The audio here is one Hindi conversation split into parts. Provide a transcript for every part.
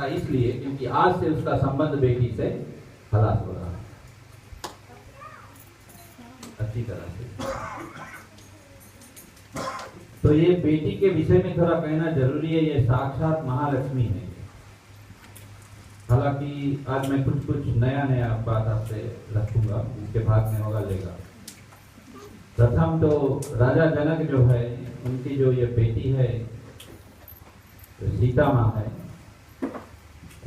सकता इसलिए क्योंकि आज से उसका संबंध बेटी से खलास हो रहा है अच्छी तरह से। तो ये बेटी के विषय में थोड़ा कहना जरूरी है, ये साक्षात महालक्ष्मी है। हालांकि आज मैं कुछ नया बात आपसे रखूंगा, इसके भाग में होगा लेगा। प्रथम तो राजा जनक जो है उनकी जो ये बेटी है तो सीता माँ है।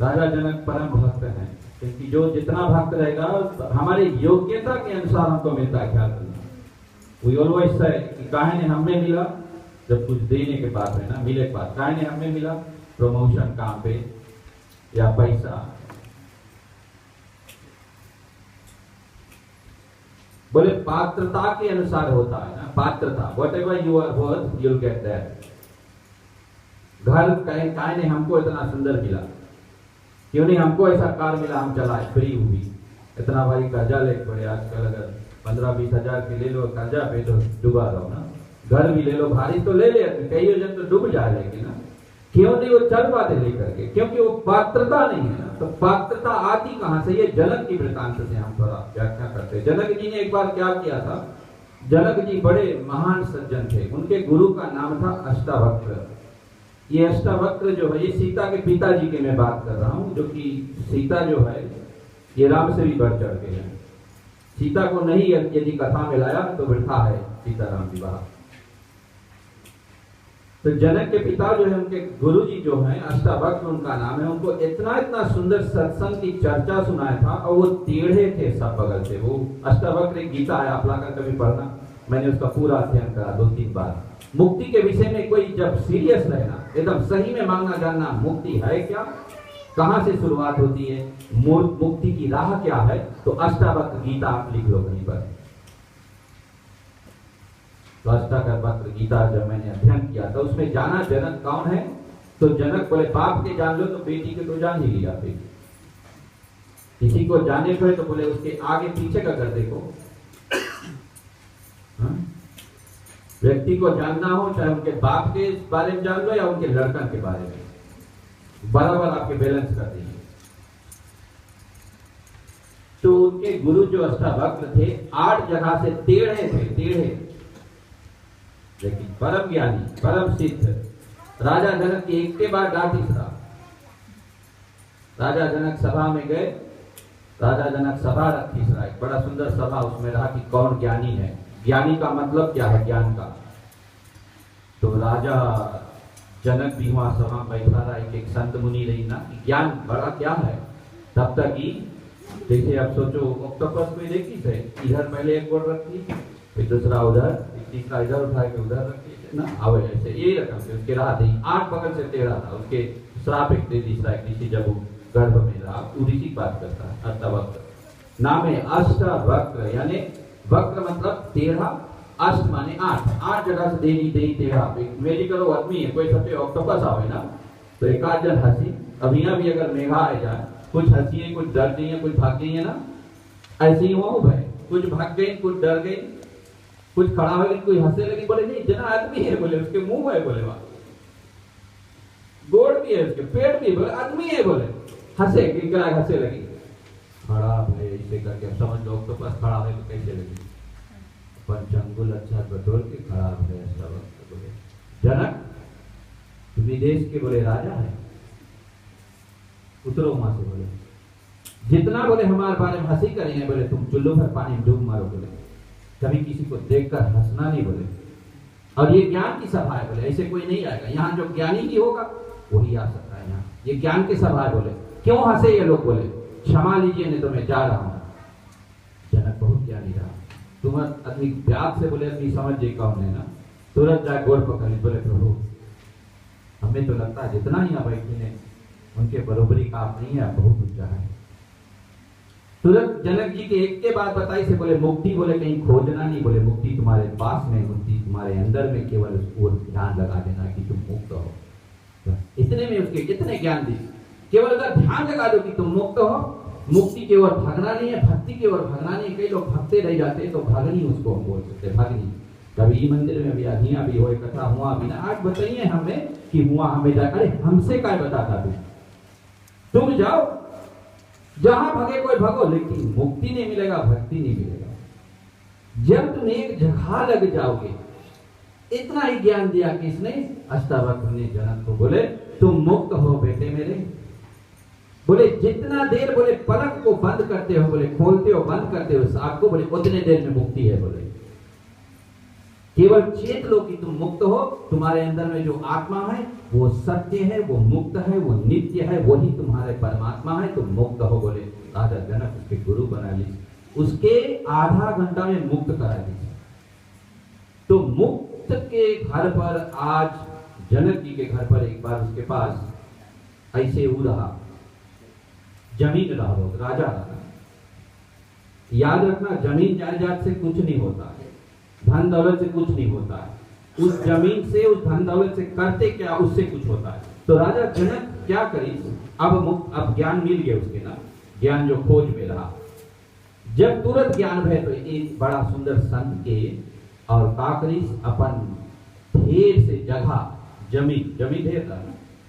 राजा जनक परम भक्त हैं, क्योंकि जो जितना भक्त रहेगा हमारे योग्यता के अनुसार हमको मिलता है। ख्याल करना वी ऑलवेज से कि काहे ने हमें मिला, जब कुछ देने के बाद है ना, मिले के बाद काहे ने हमें मिला, प्रमोशन काम पे या पैसा। बोले पात्रता के अनुसार होता है ना, पात्रता whatever you are worth you will get that. घर काहे ने हमको इतना सुंदर मिला, क्यों नहीं हमको ऐसा कार मिला, हम चलाए फ्री हुई। इतना भारी कर्जा ले पड़े आजकल, अगर 15-20 हजार के ले लो कर्जा पे तो डूबा रहो ना। घर भी ले लो भारी तो ले ले, कई जन तो डूब जाए, लेकिन ना क्यों नहीं वो चल पाते लेकर के, क्योंकि वो पात्रता नहीं है ना। तो पात्रता आती कहां से, ये जनक की वृत्तांत से हम थोड़ा व्याख्या करते हैं। जनक जी ने एक बार क्या किया था, जनक जी बड़े महान सज्जन थे, उनके गुरु का नाम था अष्टावक्र। ये अष्टावक्र जो है ये सीता के पिताजी के मैं बात कर रहा हूं, जो कि सीता जो है ये राम से भी बढ़ चढ़ के है। सीता को नहीं यदि कथा में लाया तो वृथा है सीताराम विवाह। तो जनक के पिता जो है उनके गुरुजी जो है अष्टावक्र उनका नाम है, उनको इतना सुंदर सत्संग की चर्चा सुनाया था, और वो टेढ़े थे सब बगल से। वो अष्टावक्र एक गीता है, आप लाकर कभी पढ़ना, मैंने उसका पूरा अध्ययन करा 2-3 बार। मुक्ति के विषय में कोई जब सीरियस रहना, एकदम सही में मांगना जानना मुक्ति है क्या, कहां से शुरुआत होती है, मुक्ति की राह क्या है, तो अष्टावक्र गीता आप लिख लो कहीं पर। तो अष्टावक्र गीता जब मैंने अध्ययन किया था उसमें जाना जनक कौन है, तो जनक बोले बाप के जान लो तो बेटी के तो जान ही लिया। बेटी किसी को जाने को है तो बोले उसके आगे पीछे का कर देखो। व्यक्ति को जानना हो चाहे उनके बाप के बारे में जान लो या उनके लड़कन के बारे में, बराबर आपके बैलेंस कर दीजिए। तो उनके गुरु जो अष्टावक्र थे 8 जगह से टेढ़े थे, टेढ़े लेकिन परम ज्ञानी परम सिद्ध। राजा जनक की एक के बाद तीसरा। राजा जनक सभा में गए, राजा जनक सभा तीसरा, एक बड़ा सुंदर सभा, उसमें रहा कि कौन ज्ञानी है। ज्ञानी का मतलब क्या है, ज्ञान का। तो राजा जनक भी वहां सभा बैठा रहा, एक संत मुनि रही ना कि ज्ञान बड़ा क्या है। तब तक ही देखिए, अब सोचो ऑक्टोपस में देखी थे, इधर पहले एक गोड़ रखती, फिर दूसरा उधर, तीसरा इधर उठा के उधर रखती ना, आवे ऐसे यही रकम से उसके राह दी। 8 बगल से टेढ़ा था, उसके श्राप एक दे तीसरा एक ऋषि जब वो गर्भ में रहा, वो ऋषि बात करता है। अष्टावक्र नाम है, अष्टावक्र यानी वक्र मतलब टेढ़ा, अष्ट माने 8 जगह से देनी टेढ़ा। मेडिकल आदमी है, कोई सबसे ऑक्टोपस आवे ना तो एक आध जन हंसी। अब यहाँ भी अगर मेघा आ जाए, कुछ हंसी है, कुछ डर गई है, कुछ भाग गई है ना, ऐसे ही हुआ भाई, कुछ भाग गई, कुछ डर गई, कुछ खड़ा हो गई, कोई हंसने लगी, बोले नहीं जना आदमी है, बोले उसके मुंह है, बोले वहां गोड़ भी है, उसके पेट भी, बोले आदमी है, बोले हंसे, गिड़गिड़ा हंसे लगी। खड़ा है इसे करके समझ लो ऑक्टोपस खड़ा है तो कैसे लगी, पंचंगुल अच्छा बटोर के खड़ा है। अष्टावक्र बोले जनक तुम विदेश के बोले राजा है, उतरो वहां से। बोले जितना बोले हमारे बारे में हंसी करेंगे, बोले तुम चुल्लू भर पानी में डूब मारो, बोले कभी किसी को देखकर हंसना नहीं, बोले। और ये ज्ञान की सभा है, बोले ऐसे कोई नहीं आएगा यहाँ, जो ज्ञानी ही होगा वही आ सकता है यहाँ, ये ज्ञान की सभा है। बोले क्यों हंसे ये लोग, बोले क्षमा लीजिए नहीं तो मैं जा रहा हूं। जनक बहुत ज्ञानी रहा, तुम आदमी प्यार से बोले आदमी समझ जाए कौन है ना, तुरंत जाए गोड़ पकड़ ली, बोले प्रभु हमें तो लगता है जितना ही आप बैठे ने उनके बरोबरी का आप नहीं है, आप बहुत ऊंचा है। तुरंत जनक जी के एक के बाद बताई से बोले मुक्ति बोले कहीं खोजना नहीं, बोले मुक्ति तुम्हारे पास में, मुक्ति तुम्हारे अंदर में, केवल उसको ध्यान लगा देना कि तुम मुक्त हो। इतने में उसके कितने ज्ञान दी, केवल अगर ध्यान लगा दो कि तुम मुक्त हो, मुक्ति की ओर भागना नहीं है, भक्ति की ओर भागना नहीं है। कई लोग भक्ते रह जाते हैं तो भागनी उसको हम बोल सकते, भागनी। कभी मंदिर में भी अधिया भी हो, कथा हुआ भी ना, आज बताइए हमें कि हुआ, हमें जा, अरे हमसे क्या बताता तू, तुम जाओ, जहां भगे कोई भगो, लेकिन मुक्ति नहीं मिलेगा, भक्ति नहीं मिलेगा। जब तुम एक जगह लग जाओगे, इतना ही ज्ञान दिया किसने? अष्टावक्र ने जनक को। बोले तुम मुक्त हो बेटे मेरे। बोले जितना देर बोले पलक को बंद करते हो, बोले खोलते हो बंद करते हो आपको, बोले उतने देर में मुक्ति है। बोले केवल चेत लो कि तुम मुक्त हो, तुम्हारे अंदर में जो आत्मा है वो सत्य है, वो मुक्त है, वो नित्य है, वही तुम्हारे परमात्मा है, तुम मुक्त हो। बोले राजा जनक उसके गुरु बना ली, उसके आधा घंटा में मुक्त करा दी। तो मुक्त के घर पर आज जनक जी के घर पर एक बार उसके पास ऐसे वो रहा, जमीन रहा, राजा रहा। याद रखना, जमीन जायदाद से कुछ नहीं होता है, धन दौलत से कुछ नहीं होता है। उस जमीन से, उस धन दौलत से करते क्या, उससे कुछ होता है। तो राजा जनक क्या करी, अब ज्ञान मिल गया उसके ना, ज्ञान जो खोज में रहा। जब तुरंत ज्ञान है तो एक बड़ा सुंदर संत के और काकरीस अपन ढेर से जगह जमीन ढेर था,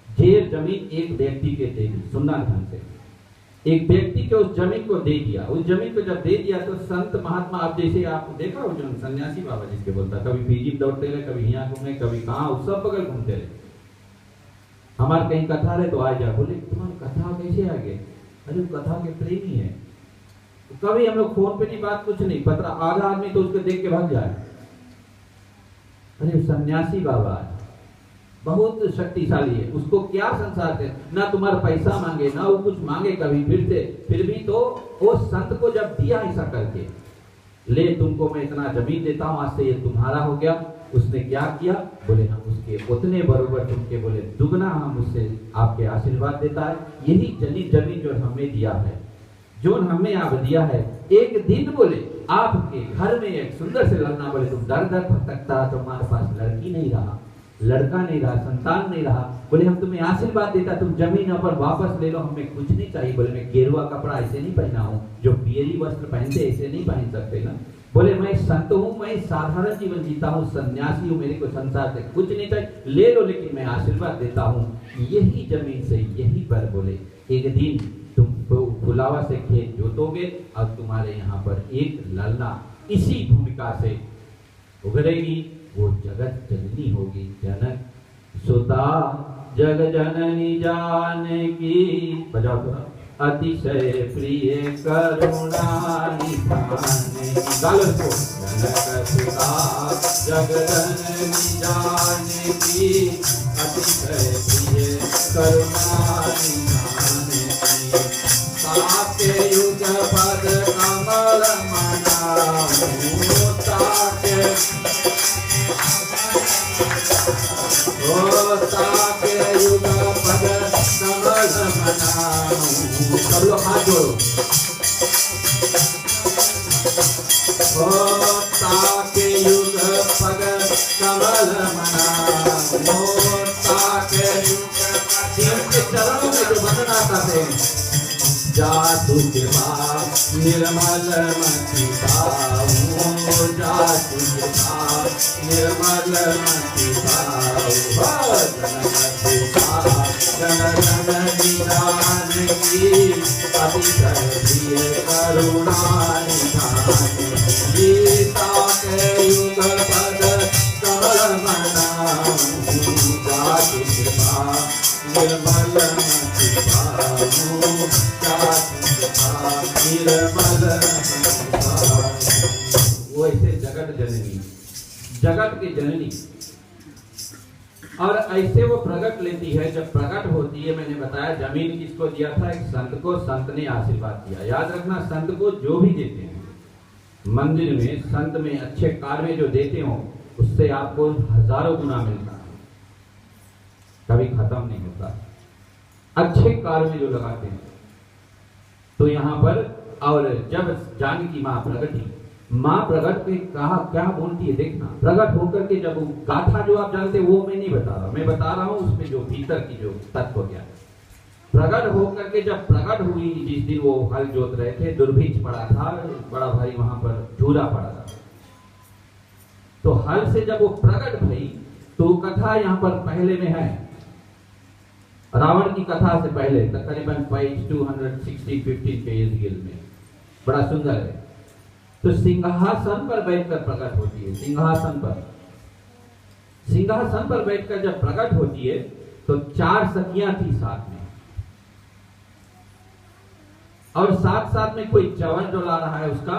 ढेर जमीन एक व्यक्ति के दे दी, सुनना ध्यान से। एक व्यक्ति को उस जमीन को दे दिया। उस जमीन को जब दे दिया तो संत महात्मा, आप जैसे आपको देखा हो जो सन्यासी बाबा जिसके बोलता, कभी पीजी दौड़ते रहे, कभी यहाँ घूमे, कभी कहाँ, सब बगल घूमते रहे। हमारे कहीं कथा रहे तो आ जा, बोले तुम्हारी कथा कैसे आ गए? अरे कथा के प्रेमी है। कभी हम लोग फोन पे नहीं, बात कुछ नहीं, पता आधा आदमी तो उसको देख के भाग जाए। अरे सन्यासी बाबा बहुत शक्तिशाली है, उसको क्या संसार से ना तुम्हारा पैसा मांगे ना वो कुछ मांगे कभी, फिर भी तो वो संत को जब दिया ऐसा करके, ले तुमको मैं इतना जमीन देता हूं, आज से ये तुम्हारा हो गया। उसने क्या किया? बोले हम उसके उतने बरोबर तुमके, बोले दुगना हम उससे आपके आशीर्वाद देता है। यही जमीन जो हमें दिया है, जो हमें आप दिया है, एक दिन बोले आपके घर में एक सुंदर से लड़ना, बोले तुम दर दर भटकता, तुम्हारे पास लड़की नहीं रहा, लड़का नहीं रहा, संतान नहीं रहा, बोले हम तुम्हें आशीर्वाद देता, तुम जमीन पर वापस ले लो, हमें कुछ नहीं चाहिए। बोले मैं गेरुआ कपड़ा ऐसे नहीं पहना हूँ, जो पियरी वस्त्र पहनते ऐसे नहीं पहन सकते ना। बोले मैं संत हूँ, मैं साधारण जीवन जीता हूँ, सन्यासी हूँ, मेरे को संसार से कुछ नहीं चाहिए, ले लो, लेकिन मैं आशीर्वाद देता हूँ। यही जमीन से यही पर बोले एक दिन तुम फुलावा से खेत जोतोगे और तुम्हारे यहाँ पर एक ललना इसी भूमिका से उभरेगी, वो जगत जननी होगी। जनक सुता जग जननी जानकी, बजाओ तो, अतिशय प्रिय करुणा निधाने। जनक सुता जग जननी जानकी, अतिशय प्रिय करुणा निधाने। ताके युग पद कमल मनाऊं, ताके युग पद कमल मनाऊं। सब लोग हाथ जोड़ो। ताके युग पद कमल मनाऊं, ताके युग के चरणों में जो वचन आता है, जातु कृपा निर्मल मति पाऊं, जातु कृपा निर्मल मति पाऊं। जन जन निधान की, अतिशय प्रिय करुणा निधान। गीता के युग पद कमल मनाऊं, जातु कृपा निर्मल मति पाऊं, वो ऐसे जगत जननी, जगत की जननी, और ऐसे वो प्रकट लेती है। जब प्रकट होती है, मैंने बताया जमीन किसको दिया था? एक संत को, संत ने आशीर्वाद दिया। याद रखना, संत को जो भी देते हैं मंदिर में, संत में अच्छे कार्य जो देते हो, उससे आपको हजारों गुना मिलता है, कभी खत्म नहीं होता। अच्छे कार्य में जो लगाते हैं तो यहाँ पर, और जब जानकी माँ प्रगटी, माँ प्रगट के कहा क्या बोलती है देखना। प्रगट होकर के जब गाथा जो आप जानते वो मैं नहीं बता रहा, मैं बता रहा हूँ उसमें जो भीतर की जो तत्व ज्ञान। प्रगट होकर के जब प्रगट हुई, जिस दिन वो हल जोत रहे थे, दुर्भिक्ष पड़ा था, बड़ा भारी वहां पर झूला पड़ा था, तो हल से जब वो प्रगट भई तो कथा यहाँ पर पहले में है। रावण की कथा से पहले तकरीबन 215 के इर्द गिर्द में, बड़ा सुंदर है। तो सिंहासन पर बैठकर प्रकट होती है। सिंहासन पर बैठकर जब प्रकट होती है तो 4 सखियां थी साथ में, और साथ साथ में कोई चवन जो ला रहा है उसका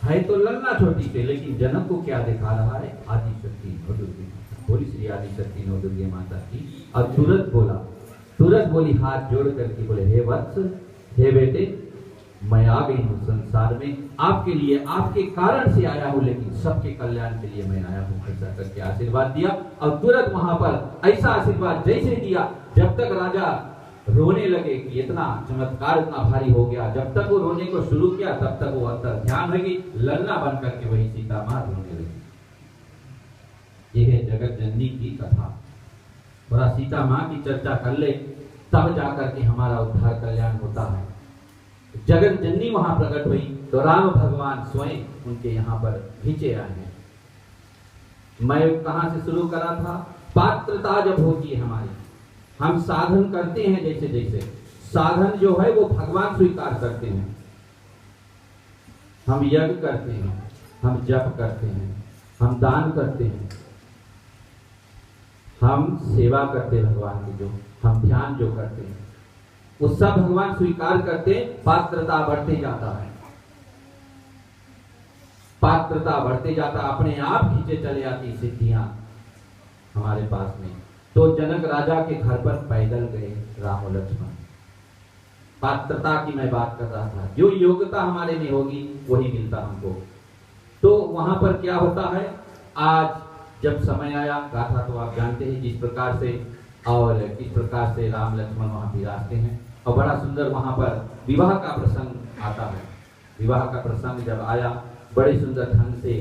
है तो ललना छोटी से, लेकिन जनक को क्या दिखा रहा है? आदि शक्ति नौ दुर्गे माता, बोली श्री आदि शक्ति नौ दुर्गे माता की। और तुरंत बोली हाथ जोड़ करके बोले, हे वत्स, हे बेटे, मैं आ गई हूँ संसार में आपके लिए, आपके कारण से आया हूँ, लेकिन सबके कल्याण के लिए मैं आया हूँ। ऐसा करके आशीर्वाद दिया, और तुरंत वहां पर ऐसा आशीर्वाद जैसे दिया, जब तक राजा रोने लगे कि इतना चमत्कार इतना भारी हो गया, जब तक वो रोने को शुरू किया तब तक वो अंतर ध्यान होगी, ललना बन करके वही सीता मां रोने लगी। ये है जगत जननी की कथा। थोड़ा सीता मां की चर्चा कर ले, तब जाकर के हमारा उद्धार कल्याण होता है। जगत जननी वहां प्रकट हुई तो राम भगवान स्वयं उनके यहाँ पर खींचे आए हैं। मैं कहां से शुरू करा था? पात्रता जब होती है हमारी, हम साधन करते हैं, जैसे जैसे साधन जो है वो भगवान स्वीकार करते हैं। हम यज्ञ करते हैं, हम जप करते हैं, हम दान करते हैं, हम सेवा करते हैं भगवान की, जो हम ध्यान जो करते हैं वो सब भगवान स्वीकार करते, पात्रता बढ़ते जाता है, पात्रता बढ़ते जाता, अपने आप खींचे चले आती सिद्धियां हमारे पास में। तो जनक राजा के घर पर पैदल गए राम और लक्ष्मण। पात्रता की मैं बात कर रहा था, जो योग्यता हमारे में होगी वही मिलता हमको। तो वहां पर क्या होता है, आज जब समय आया, गाथा तो आप जानते हैं जिस प्रकार से, और किस प्रकार से राम लक्ष्मण वहां विराजते हैं, और बड़ा सुंदर वहां पर विवाह का प्रसंग आता है। विवाह का प्रसंग जब आया बड़े सुंदर ढंग से,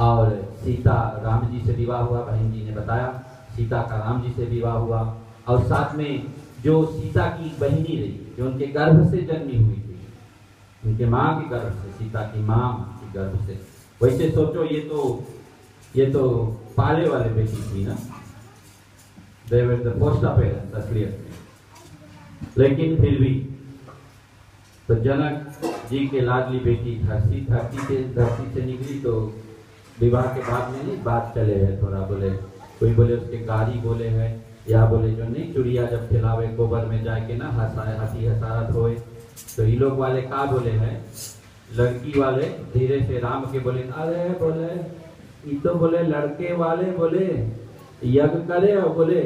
और सीता राम जी से विवाह हुआ, बहन जी ने बताया, सीता का राम जी से विवाह हुआ, और साथ में जो सीता की बहनी रही, जो उनके गर्भ से जन्मी हुई थी, उनके माँ के गर्भ से, सीता की माँ के गर्भ से। वैसे सोचो ये तो पाले वाले बेटी थी ना, they were the foster parents असलियत में, लेकिन फिर भी तो जनक जी के लाडली बेटी धरती से निकली, तो विवाह के बाद में नहीं बात चले है थोड़ा, बोले कोई बोले उसके गाड़ी बोले है, या बोले जो नहीं चुड़िया जब खिलावे गोबर में जाके ना हंसी हसारत होए, तो ये लोग वाले का बोले हैं, लड़की वाले धीरे से राम के बोले, अरे बोले ये तो बोले लड़के वाले बोले यज्ञ करे, और बोले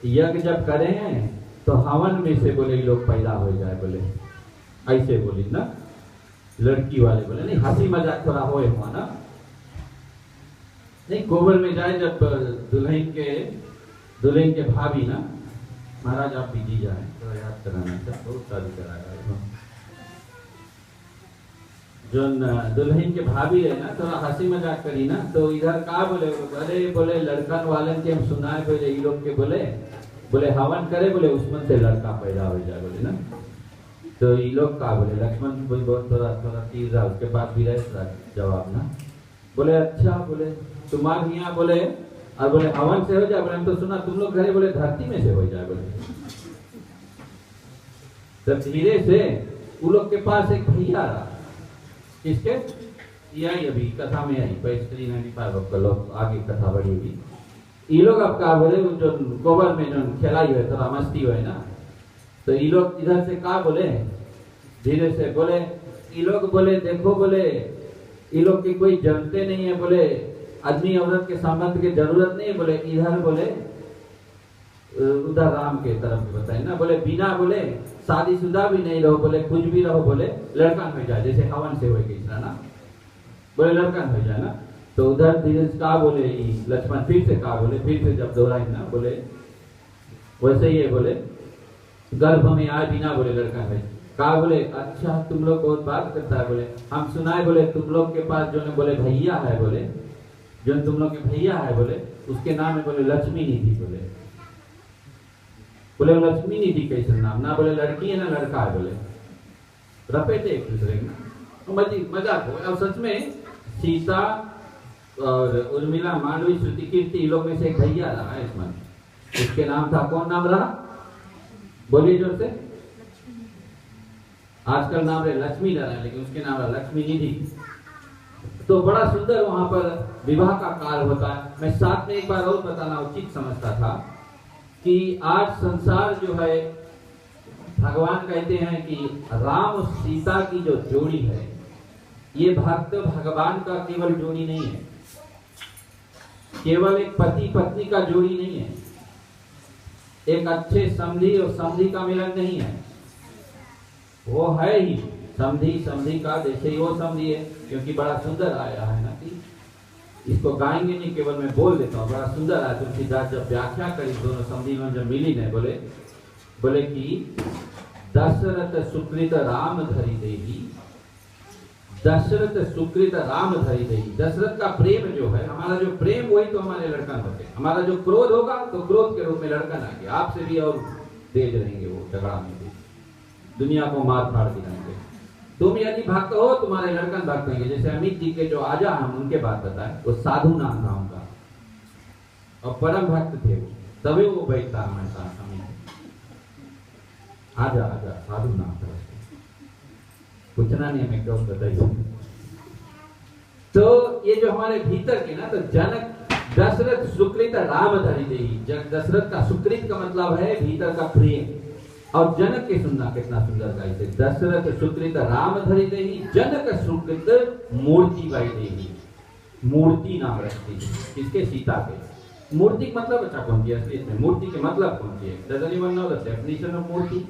यज्ञ जब करे हैं तो हवन में से बोले ये लोग पैदा हो जाए, बोले ऐसे बोली ना लड़की वाले बोले, नहीं हंसी मजाक थोड़ा होए हुआ ना, नहीं गोबर में जाए जब दुल्हन के भाभी ना, महाराज आप भी जी जाए थोड़ा याद कराना था, बहुत शादी कराया जो दुल्हन के भाभी है ना, थोड़ा हंसी मजाक करी ना, तो इधर का बोले, अरे बोले लड़कन वालन के हम सुनाए बोले ये लोग के बोले हवन करे, बोले उसमें से लड़का पैदा हो जाए, बोले ना, तो ये लोग का बोले, लक्ष्मण बोले बहुत थोड़ा तीर रहा, उसके बाद भी रहे जवाब ना, बोले अच्छा बोले तुम्हारे यहाँ बोले, और बोले हवन से हो जाए, बोले हम तो सुना तुम लोग घरे बोले धरती में से हो जाए, बोले तब धीरे से उन लोग के पास एक भैया रहा, किसके यही अभी कथा में आई 395 लोग आगे कथा बढ़ी हुई, ये लोग अब का बोले जो गोबर में जो खिलाई हुए थोड़ा मस्ती हुए ना, तो ये लोग इधर से का बोले, धीरे से बोले, ये लोग बोले देखो बोले ये लोग की कोई जानते नहीं है, बोले आदमी औरत के संबंध की जरूरत नहीं है, बोले इधर बोले उधर राम के तरफ बताए ना, बोले बिना बोले शादीशुदा भी नहीं रहो, बोले कुछ भी रहो, बोले लड़कन हो जाए, जैसे हवन से होगा ना, बोले लड़कन हो जाए ना, तो उधर धीरे से का बोले लक्ष्मण फिर से का बोले, फिर से जब दोहराई ना बोले वैसे ही बोले गर्भ में आए बिना बोले लड़कन है, का बोले अच्छा तुम लोग बहुत बात करता है, बोले हम सुनाए बोले तुम लोग के पास जो ने बोले भैया है, बोले जो तुम लोग के भैया है, बोले उसके नाम है बोले लक्ष्मी निधि, बोले लक्ष्मी निधि कैसे नाम ना, बोले लड़की है ना लड़का है, बोले रपेटे एक दूसरे को मजाक हो। अब सच में सीता और उर्मिला मांडवी श्रुति कीर्ति लोग में से एक भैया रहा है इसमें, इसके नाम था, कौन नाम रहा, बोलिए जोर से। आजकल नाम है लक्ष्मी नारायण, लेकिन उसके नाम है लक्ष्मी निधि। तो बड़ा सुंदर वहां पर विवाह का कार्य होता है। मैं साथ में एक बार और बताना उचित समझता था कि आज संसार जो है, भगवान कहते हैं कि राम और सीता की जो जोड़ी है, ये भक्त भगवान का केवल जोड़ी नहीं है, केवल एक पति पत्नी का जोड़ी नहीं है, एक अच्छे समधी और समधी का मिलन नहीं है। वो है ही समधी, समधी का जैसे ही वो समधी है, क्योंकि बड़ा सुंदर आया है ना कि इसको गाएंगे नहीं, केवल मैं बोल देता हूँ। बड़ा सुंदर आया। तुलसीदास जब व्याख्या करी दोनों समधी में जब मिली ने, बोले कि दशरथ सुकृत राम धरी देवी, दशरथ सुकृत राम धरी देवी। दशरथ का प्रेम जो है, हमारा जो प्रेम, वही तो हमारे लड़कन होते। हमारा जो क्रोध होगा तो क्रोध के रूप में लड़कन आएंगे, आपसे भी और तेज रहेंगे, वो झगड़ा में भी, दुनिया को मार फाड़ दिलाएंगे। तुम यदि भक्त हो, तुम्हारे लड़कन भक्त होंगे। जैसे अमित जी के जो आजा, हम उनके बात बताए, वो साधु नाम था उनका और परम भक्त थे वो, तभी वो बैठता हमारे साथ। आजा आजा साधु नाम था, पूछना नहीं हमें क्यों बताइए। तो ये जो हमारे भीतर के ना, तो जनक दशरथ सुकृत राम धरी देही। दशरथ का सुकृत का मतलब है भीतर का प्रेम, और जनक के सुनना कितना सुंदर गाई थे। दशरथ सुकृत राम धरी देही, जनक सुकृत मूर्ति बाई देही। मूर्ति नाम रखती है किसके? सीता के। मूर्ति का मतलब अच्छा कौन किया असलियत में? मूर्ति के मतलब कौन सी है? Doesn't even know the definition of मूर्ति।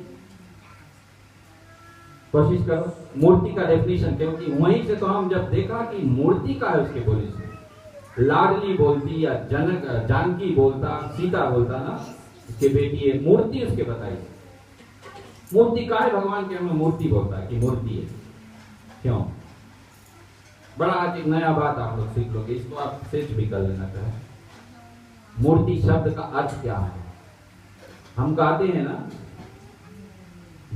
कोशिश करो मूर्ति का डेफिनेशन, क्योंकि वहीं से तो हम जब देखा कि मूर्ति का है, उसके बोले से लाडली बोलती या जनक जानकी बोलता, सीता बोलता ना, उसके बेटी है, मूर्ति उसके बताई। मूर्ति का है, भगवान के हमें मूर्ति बोलता है कि मूर्ति है। क्यों? बड़ा आज एक नया बात आप लोग सीख लोगे, इसको आप सर्च भी कर लेना चाहे। मूर्ति शब्द का अर्थ क्या है? हम कहते हैं ना,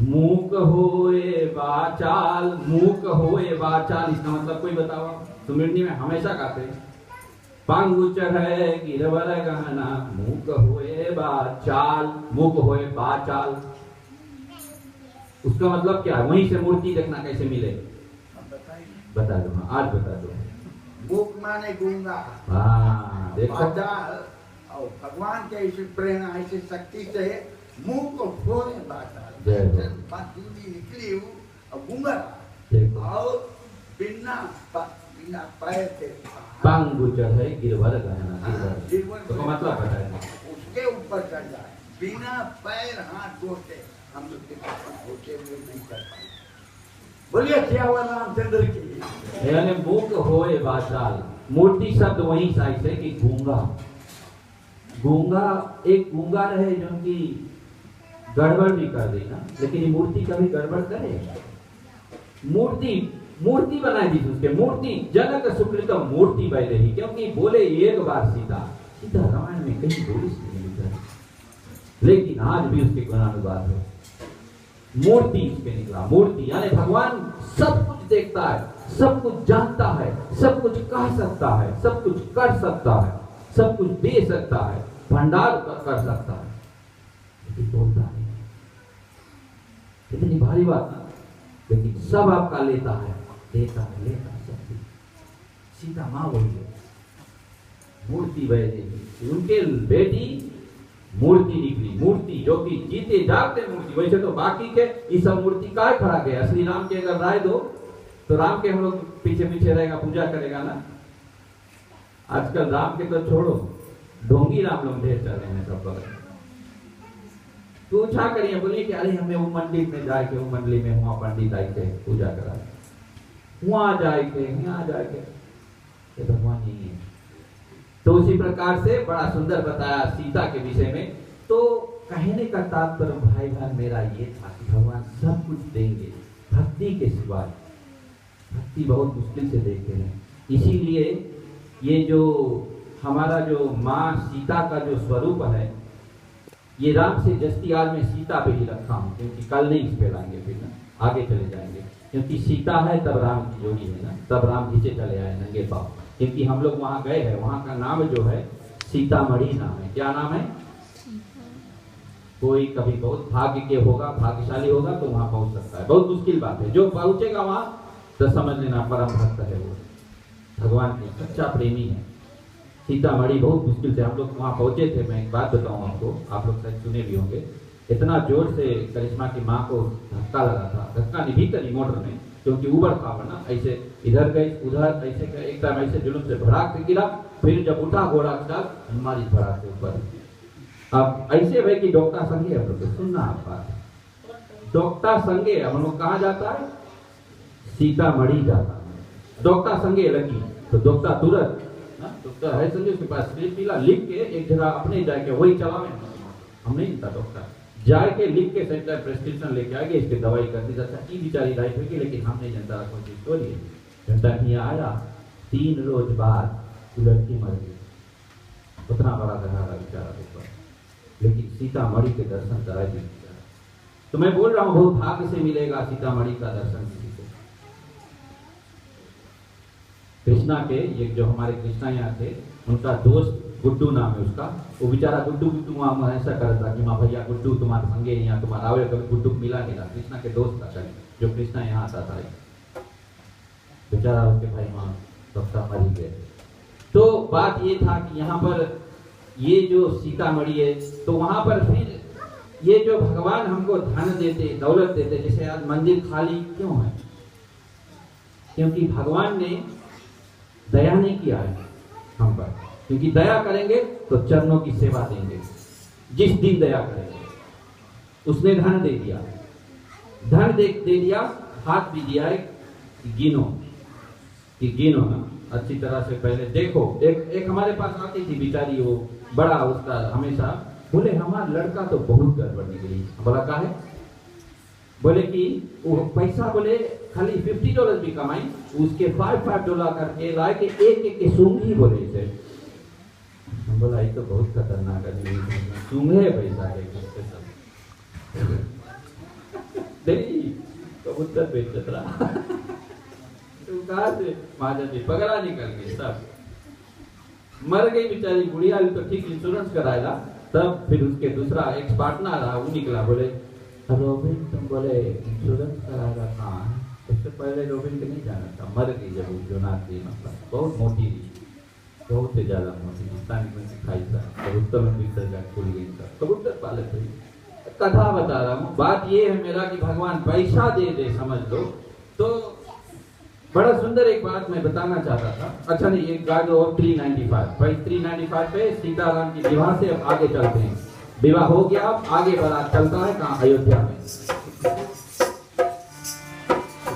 मूक होए वाचाल, मूक होए वाचाल, इसका मतलब कोई बताओ? सुमिरनी में हमेशा कहते हैं पांगु चढ़े गिरवर गहना, मूक होए वाचाल, मूक होए वाचाल। उसका मतलब क्या है? वहीं से मूर्ति देखना कैसे मिले? बता दो। हाँ आज बता दो। मूक माने गूंगा। हाँ देखो, और भगवान के ऐसी प्रेरणा, ऐसी शक्ति से मुंह को खोले बात निकली और गूंगा और बिना पैर के पांगु चढ़े गिरवर गहना। गिरवर तो मतलब बताए उसके ऊपर चढ़ जाए, बिना पैर हाथ जोड़ते हम लोग होते हुए नहीं कर पाए। बोलिए क्या हुआ रामचंद्र की? यानी मूक होए वाचाल। मूर्ति शब्द वही साइज है कि गूंगा। गूंगा एक गूंगा रहे जो कि गड़बड़ भी कर दी ना, लेकिन ये मूर्ति कभी गड़बड़ करे? मूर्ति बनाई दी उसके। मूर्ति जनक सुकृत मूर्ति बह रही, क्योंकि बोले एक बार सीता रामायण में कहीं बोली नहीं लिखा, लेकिन आज भी उसके गुणानुवाद है। मूर्ति उसके निकला। मूर्ति यानी भगवान सब कुछ देखता है, सब कुछ जानता है, सब कुछ कह सकता है, सब कुछ कर सकता है, सब कुछ दे सकता है, भंडार कर सकता है, लेकिन बोलता है। कितनी भारी बात ना, लेकिन सब आपका लेता है, देता है, लेता है सब कुछ। सीता माँ वही है, मूर्ति बह देगी। उनके बेटी मूर्ति निकली। मूर्ति जो कि जीते जागते मूर्ति। वैसे तो बाकी के ये सब मूर्ति का फर्क है। असली राम के अगर राय दो तो राम के हम लोग पीछे पीछे रहेगा, पूजा करेगा ना। आजकल राम के तो छोड़ो, ढोंगी राम लोग ढेर चल रहे हैं सब पर। पूछा करिए, बोलिए कि अरे हमें वो मंदिर में जाए के, वो मंडली में वहां पंडित आई थे पूजा करा, वहां जाए के, यहाँ जाए के, भगवान नहीं है। तो उसी प्रकार से बड़ा सुंदर बताया सीता के विषय में। तो कहने का तात्पर्य भाई बहन मेरा ये था कि भगवान सब कुछ देंगे, भक्ति के सिवा। भक्ति बहुत मुश्किल से देखते हैं। इसीलिए ये जो हमारा जो माँ सीता का जो स्वरूप है, ये राम से जस्ती आज में सीता पे ही रखा हूँ, क्योंकि कल नहीं इस पे लाएंगे, फिर ना आगे चले जाएंगे। क्योंकि सीता है तब राम की जोड़ी है ना, तब राम नीचे चले आए नंगे पाँव। क्योंकि हम लोग वहां गए हैं, वहां का नाम जो है सीतामढ़ी नाम है। क्या नाम है? कोई कभी बहुत भाग्य के होगा, भाग्यशाली होगा तो वहां पहुंच सकता है। बहुत मुश्किल बात है, जो पहुंचेगा वहां तो समझ लेना परम भक्त है, वो भगवान के सच्चा प्रेमी है। सीतामढ़ी बहुत मुश्किल से हम लोग वहां पहुंचे थे। मैं एक बात बताऊं आपको, आप लोग शायद सुने भी होंगे, इतना जोर से करिश्मा की माँ को धक्का लगा था, धक्का नहीं भीतर मोटर में, क्योंकि ऊबर था ना, ऐसे इधर गई उधर ऐसे गए, एक टाइम ऐसे जुलूम से भड़ाक से गिरा, फिर जब उठा घोड़ा का हमारी भड़ाक से ऊपर। अब ऐसे भाई कि डॉक्टर संगे हम लोग सुनना आप बात, डॉक्टर संगे हम लोग कहाँ जाता है, सीतामढ़ी जाता है। डॉक्टर संगे लगी तो डॉक्टर तुरंत, डॉक्टर है संजय उसके पास स्क्रिप्ट मिला, लिख के एक जगह अपने जाके वही चलावे, हम नहीं था डॉक्टर जाके लिख के सेंटर प्रेस्क्रिप्शन लेके आ गए, इसकी दवाई कर दी जाता है, बेचारी राइट होगी, लेकिन हम नहीं जनता कोई स्टोरी है। जनता यहाँ आया 3 रोज बाद लड़की मर गई, उतना बड़ा गहरा बेचारा ऊपर, लेकिन सीतामढ़ी के दर्शन कराए थे। तो मैं बोल रहा हूँ बहुत भाग्य से मिलेगा सीतामढ़ी का दर्शन किसी को। कृष्णा के ये जो हमारे कृष्णा यहाँ थे, उनका दोस्त गुड्डू नाम है उसका, वो बेचारा गुड्डू वहाँ ऐसा करता कि माँ भैया गुड्डू तुम्हारे संगे यहाँ तुम्हारा आवे, कभी गुड्डू मिला नहीं था, कृष्णा के दोस्त था जो कृष्णा यहाँ आता था, बेचारा उसके भाई वहाँ सबका मरी गए। तो बात ये था कि यहाँ पर ये जो सीतामढ़ी है, तो वहां पर फिर ये जो भगवान हमको धन देते, दौलत देते, जैसे आज मंदिर खाली क्यों है, क्योंकि भगवान ने दया नहीं किया है हम पर, क्योंकि दया करेंगे तो चरणों की सेवा देंगे। जिस दिन दया करेंगे, उसने धन दे दिया, धन दे दिया, हाथ भी दिया है कि गिनो ना अच्छी तरह से, पहले देखो। एक हमारे पास आती थी बेचारी, वो बड़ा उसका हमेशा बोले हमारा लड़का तो बहुत गड़बड़ निकली। बोला का है, बोले कि वो पैसा बोले खाली $50 भी कमाई, उसके $5 करके लाए के एक के सूंघी बोले इसे। हम बोला ये तो बहुत खतरनाक आदमी, सूंघे पैसा के देखी कबूतर बेच रहा तो कहा से महाजन जी पगड़ा निकल गए, सब मर गई बेचारी बुढ़िया, तो ठीक इंश्योरेंस कराएगा। तब फिर उसके दूसरा एक पार्टनर रहा, वो निकला, बोले रोबिन तुम बोले इंश्योरेंस कराएगा कहाँ है, उससे पहले रोबिन को नहीं जाना था, मर गई जब जो नाती, मतलब बहुत मोटी थी, बहुत ही ज्यादा मोटी, खाई था कबूतर में भीतर जा खुल गई, कबूतर पाले थे। कथा बता रहा हूँ, बात ये है मेरा कि भगवान पैसा दे दे समझ लो। तो बड़ा सुंदर एक बात मैं बताना चाहता था। अच्छा नहीं, एक गाइड और 395 पे सीताराम की विवाह से अब आगे चलते हैं। विवाह हो गया, अब आगे बारात चलता है कहाँ, अयोध्या में।